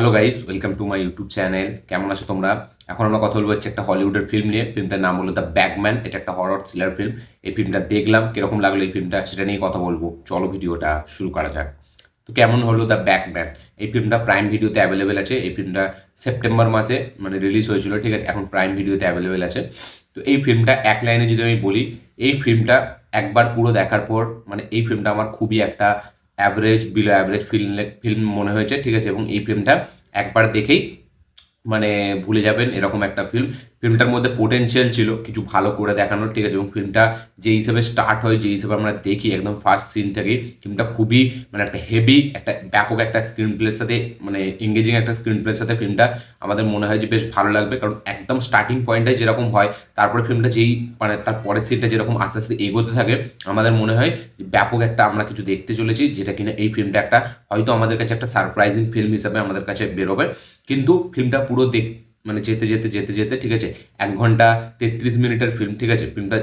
Hello guys, welcome to my YouTube channel. কেমন আছো তোমরা? এখন আমরা কথা বলবো হচ্ছে একটা হলিউডের ফিল্ম নিয়ে। ফিল্মটার নাম হলো দ্য ব্যাগম্যান। এটা একটা হরর থ্রিলার ফিল্ম। এই ফিল্মটা দেখলাম, কিরকম লাগলো এই ফিল্মটা সেটা নিয়ে কথা বলবো। চলো ভিডিওটা শুরু করা যাক। তো কেমন হলো দ্য ব্যাগম্যান? এই ফিল্মটা প্রাইম ভিডিওতে অ্যাভেলেবেল আছে। এই ফিল্মটা সেপ্টেম্বর মাসে মানে রিলিজ হয়েছিল, ঠিক আছে? এখন প্রাইম ভিডিওতে অ্যাভেলেবেল আছে। তো এই ফিল্মটা এক লাইনে যদি আমি বলি, এই ফিল্মটা একবার পুরো দেখার পর মানে এই ফিল্মটা আমার খুবই একটা অ্যাভারেজ বিলো অ্যাভারেজ ফিল্ম মনে হয়েছে, ঠিক আছে? এবং এই ফিল্মটা একবার দেখেই মানে ভুলে যাবেন এরকম একটা ফিল্ম। ফিল্মটার মধ্যে পোটেনশিয়াল ছিল কিছু ভালো করে দেখানোর, ঠিক আছে? এবং ফিল্মটা যে হিসেবে স্টার্ট হয়, যে হিসেবে আমরা দেখি একদম ফার্স্ট সিন থেকেই ফিল্মটা খুবই মানে একটা হেভি একটা ব্যাপক একটা স্ক্রিন প্লের সাথে মানে এঙ্গেজিং একটা স্ক্রিন প্লের সাথে ফিল্মটা আমাদের মনে হয় যে বেশ ভালো লাগবে। কারণ একদম স্টার্টিং পয়েন্টে যেরকম হয়, তারপরে ফিল্মটা যেই মানে তার পরের সিনটা যেরকম আস্তে আস্তে এগোতে থাকে, আমাদের মনে হয় যে ব্যাপক একটা আমরা কিছু দেখতে চলেছি, যেটা কিনা এই ফিল্মটা একটা হয়তো আমাদের কাছে একটা সারপ্রাইজিং ফিল্ম হিসাবে আমাদের কাছে বেরোবে। কিন্তু ফিল্মটা পুরো মানে যেতে যেতে যেতে যেতে, ঠিক আছে, 1 ঘন্টা 33 মিনিটের ফিল্ম, ঠিক আছে? ফিল্মটা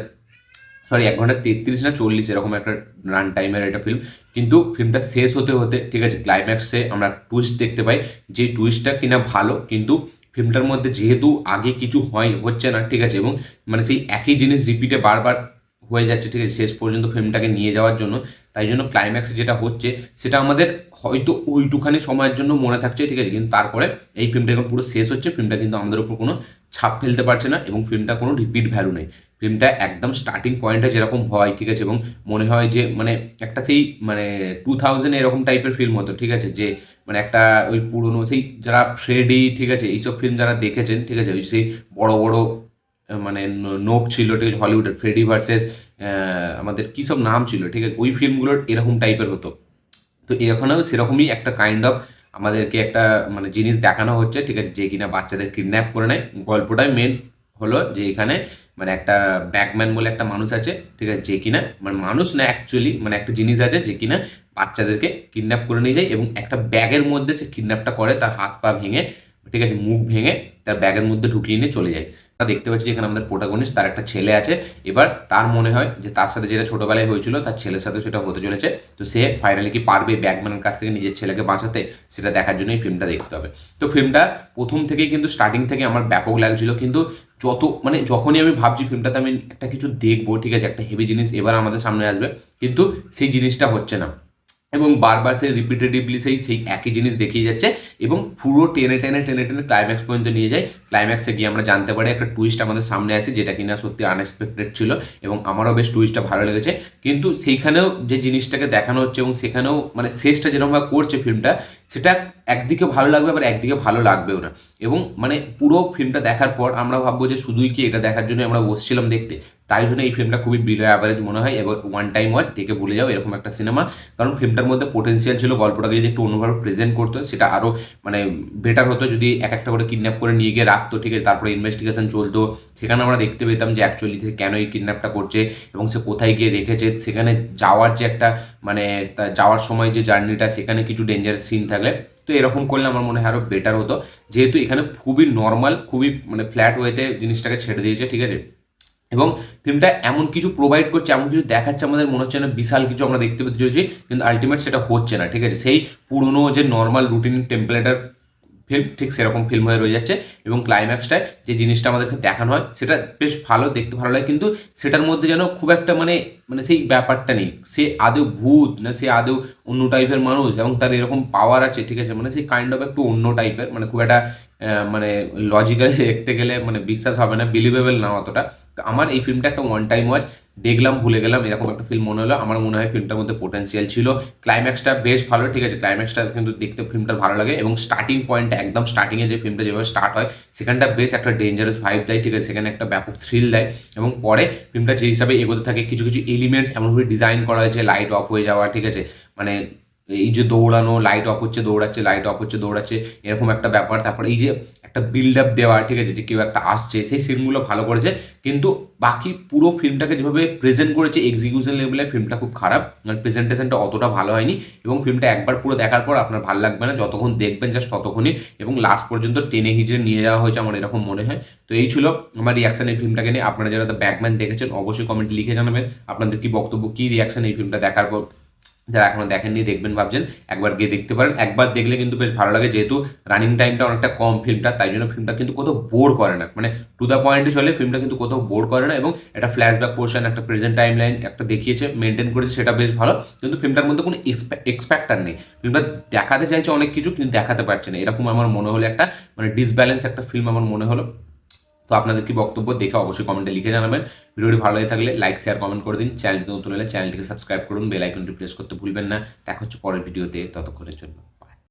সরি 1 ঘন্টা 33 না 40 এরকম একটা রান টাইমের একটা ফিল্ম। কিন্তু ফিল্মটা শেষ হতে হতে, ঠিক আছে, ক্লাইম্যাক্সে আমরা টুইস্ট দেখতে পাই। যে টুইস্টটা কিনা ভালো, কিন্তু ফিল্মটার মধ্যে যেহেতু আগে কিছু হচ্ছে না, ঠিক আছে, এবং মানে সেই একই জিনিস রিপিটে বারবার হয়ে যাচ্ছে, ঠিক আছে, শেষ পর্যন্ত ফিল্মটাকে নিয়ে যাওয়ার জন্য। তাই জন্য ক্লাইম্যাক্স যেটা হচ্ছে সেটা আমাদের হয়তো ওইটুখানি সময়ের জন্য মনে থাকছে, ঠিক আছে, কিন্তু তারপরে এই ফিল্মটা যখন পুরো শেষ হচ্ছে, ফিল্মটা কিন্তু আমাদের উপর কোনো ছাপ ফেলতে পারছে না এবং ফিল্মটা কোনো রিপিট ভ্যালু নেই। ফিল্মটা একদম স্টার্টিং পয়েন্টে যেরকম হয়, ঠিক আছে, এবং মনে হয় যে মানে একটা সেই মানে 2000 এরকম টাইপের ফিল্ম হতো, ঠিক আছে, যে মানে একটা ওই পুরনো সেই যারা ফ্রেডি, ঠিক আছে, এইসব ফিল্ম যারা দেখেছেন, ঠিক আছে, ওই সেই বড় বড় মানে নোক ছিল, ঠিক আছে, হলিউডের ফ্রেডি ভার্সেস আমাদের কী সব নাম ছিল, ঠিক আছে, ওই ফিল্মগুলোর এরকম টাইপের হতো। তো এখানেও সেরকমই একটা কাইন্ড অফ আমাদেরকে একটা মানে জিনিস দেখানো হচ্ছে, ঠিক আছে, যে কিনা বাচ্চাদের কিডন্যাপ করে নেয়। গল্পটাই মেন হলো যে এখানে মানে একটা ব্যাগম্যান বলে একটা মানুষ আছে, ঠিক আছে, যে কিনা মানে মানুষ না অ্যাকচুয়ালি মানে একটা জিনিস আছে যে কিনা বাচ্চাদেরকে কিডন্যাপ করে নিয়ে যায় এবং একটা ব্যাগের মধ্যে সে কিডন্যাপটা করে, তার হাত পা ভেঙে, ঠিক আছে, মুখ ভেঙে তার ব্যাগের মধ্যে ঢুকিয়ে নিয়ে চলে যায়। আমরা দেখতে পাচ্ছি এখানে আমাদের প্রোটাগনিস্ট, তার একটা ছেলে আছে। এবার তার মনে হয় যে তার সাথে যেটা ছোটবেলায় হয়েছিল তার ছেলের সাথে সেটা হতে চলেছে। তো সে ফাইনালি কি পারবে ব্যাগম্যানের কাছ থেকে নিজের ছেলেকে বাঁচাতে, সেটা দেখার জন্যই ফিল্মটা দেখতে হবে। তো ফিল্মটা প্রথম থেকেই কিন্তু স্টার্টিং থেকে আমার ব্যাপক লাগছিল, কিন্তু যত মানে যখনই আমি ভাবছি ফিল্মটাতে আমি একটা কিছু দেখবো, ঠিক আছে, একটা হেভি জিনিস এবার আমাদের সামনে আসবে, কিন্তু সেই জিনিসটা হচ্ছে না এবং বারবার সেই রিপিটেটিভলি সেই সেই একই জিনিস দেখিয়ে যাচ্ছে এবং পুরো টেনে টেনে টেনে টেনে ক্লাইম্যাক্স পর্যন্ত নিয়ে যায়। ক্লাইম্যাক্সে গিয়ে আমরা জানতে পারি একটা টুইস্ট আমাদের সামনে আসে, যেটা কিনা সত্যি আনএক্সপেক্টেড ছিল এবং আমারও বেশ টুইস্টটা ভালো লেগেছে। কিন্তু সেইখানেও যে জিনিসটাকে দেখানো হচ্ছে এবং সেখানেও মানে শেষটা যেরকমভাবে করছে ফিল্মটা, সেটা একদিকে ভালো লাগবে আবার একদিকে ভালো লাগবেও না। এবং মানে পুরো ফিল্মটা দেখার পর আমরা ভাববো যে শুধুই কি এটা দেখার জন্য আমরা বসছিলাম দেখতে। তাই জন্য এই ফিল্মটা খুবই বিলো অ্যাভারেজ মনে হয় এবং ওয়ান টাইম ওয়াচ দেখে ভুলে যাও এরকম একটা সিনেমা। কারণ ফিল্মটার মধ্যে পোটেনশিয়াল ছিল, গল্পটাকে যদি একটু অন্যভাবে প্রেজেন্ট করতো সেটা আরও মানে বেটার হতো। যদি এক একটা করে কিডন্যাপ করে নিয়ে গিয়ে রাখতো, ঠিক আছে, তারপরে ইনভেস্টিগেশন চলতো, সেখানে আমরা দেখতে পেতাম যে অ্যাকচুয়ালি সে কেন এই কিডন্যাপটা করছে এবং সে কোথায় গিয়ে রেখেছে। সেখানে যাওয়ার যে একটা মানে যাওয়ার সময় যে জার্নিটা, সেখানে কিছু ডেঞ্জারাস সিন থাকলে, তো এরকম করলে আমার মনে হয় আরও বেটার হতো। যেহেতু এখানে খুবই নর্মাল, খুবই মানে ফ্ল্যাট ওয়েতে জিনিসটাকে ছেড়ে দিয়েছে, ঠিক আছে, এবং ফিল্মটা এমন কিছু প্রোভাইড করছে, এমন কিছু দেখাচ্ছে আমাদের মনে হচ্ছে না বিশাল কিছু আমরা দেখতে পেতে চলেছি, কিন্তু আলটিমেট সেটা হচ্ছে না, ঠিক আছে, সেই পুরনো যে নর্মাল রুটিন টেম্পলেটার ফিল্ম ঠিক সেরকম ফিল্ম হয়ে রয়ে যাচ্ছে। এবং ক্লাইম্যাক্সটায় যে জিনিসটা আমাদেরকে দেখানো হয় সেটা বেশ ভালো, দেখতে ভালো লাগে, কিন্তু সেটার মধ্যে যেন খুব একটা মানে মানে সেই ব্যাপারটা নেই। সে আদৌ ভূত না সে আদৌ অন্য টাইপের মানুষ এবং তার এরকম পাওয়ার আছে, ঠিক আছে, মানে সেই কাইন্ড অফ একটু অন্য টাইপের, মানে খুব একটা মানে লজিক্যালি দেখতে গেলে মানে বিশ্বাস হবে না, বিলিভেবল না অতটা। তো আমার এই ফিল্মটা একটা ওয়ান টাইম ওয়াচ, দেখলাম ভুলে গেলাম এরকম একটা ফিল্ম মনে হলো। আমার মনে হয় ফিল্মটার মধ্যে পোটেন্সিয়াল ছিল। ক্লাইম্যাক্সটা বেশ ভালো, ঠিক আছে, ক্লাইম্যাক্সটা কিন্তু দেখতে ফিল্মটার ভালো লাগে এবং স্টার্টিং পয়েন্টটা একদম স্টার্টিংয়ে যে ফিল্মটা যেভাবে স্টার্ট হয় সেখানটা বেশ একটা ডেঞ্জারাস ভাইব দেয়, ঠিক আছে, সেখানে একটা ব্যাপক থ্রিল দেয়। এবং পরে ফিল্মটা যে হিসাবে এগোতে থাকে কিছু কিছু এলিমেন্টস এমনভাবে ডিজাইন করা হয়েছে, লাইট অফ হয়ে যাওয়া, ঠিক আছে, মানে এই যে দৌড়ানো, লাইট অফ হচ্ছে দৌড়াচ্ছে, লাইট অফ হচ্ছে দৌড়াচ্ছে, এরকম একটা ব্যাপার। তারপরে এই যে একটা বিল্ড আপ দেওয়া, ঠিক আছে, যে কেউ একটা আসছে, সেই সিনগুলো ভালো করেছে। কিন্তু বাকি পুরো ফিল্মটাকে যেভাবে প্রেজেন্ট করেছে এক্সিকিউশন লেভেলে ফিল্মটা খুব খারাপ, মানে প্রেজেন্টেশনটা অতটা ভালো হয়নি। এবং ফিল্মটা একবার পুরো দেখার পর আপনার ভালো লাগবে না, যতক্ষণ দেখবেন জাস্ট ততক্ষণই, এবং লাস্ট পর্যন্ত টেনে হিচড়ে নিয়ে যাওয়া হয়েছে আমার এরকম মনে হয়। তো এই ছিল আমার রিয়াকশন এই ফিল্মটাকে নিয়ে। আপনারা যারা দ্য ব্যাগম্যান দেখেছেন অবশ্যই কমেন্টে লিখে জানাবেন আপনাদের কি বক্তব্য, কি রিয়াকশন এই ফিল্মটা দেখার পর। যারা এখনো দেখেননি দেখবেন ভাবছেন একবার গিয়ে দেখতে পারেন। একবার দেখলে কিন্তু বেশ ভালো লাগে, যেহেতু রানিং টাইমটা অনেকটা কম ফিল্মটা, তাই জন্য ফিল্মটা কিন্তু কোথাও বোর করে না, মানে টু দ্য পয়েন্টে চলে ফিল্মটা, কিন্তু কোথাও বোর করে না। এবং একটা ফ্ল্যাশব্যাক পোর্শন, একটা প্রেজেন্ট টাইম লাইন একটা দেখিয়েছে, মেনটেন করেছে, সেটা বেশ ভালো। কিন্তু ফিল্মটার মধ্যে কোনো এক্সপেক্টার নেই, ফিল্মটা দেখাতে চাইছে অনেক কিছু কিন্তু দেখাতে পারছে না, এরকম আমার মনে হলো একটা মানে ডিসব্যালেন্স একটা ফিল্ম আমার মনে হলো। তো আপনাদের কি বক্তব্য দেখে অবশ্যই কমেন্টে লিখে জানাবেন। ভিডিওটি ভালো লাগে থাকলে লাইক শেয়ার কমেন্ট করে দিন। চ্যানেলটি নতুন হলে চ্যানেলটিকে সাবস্ক্রাইব করুন, বেল আইকনটি প্রেস করতে ভুলবেন না। দেখা হচ্ছে পরের ভিডিওতে, ততক্ষণের জন্য।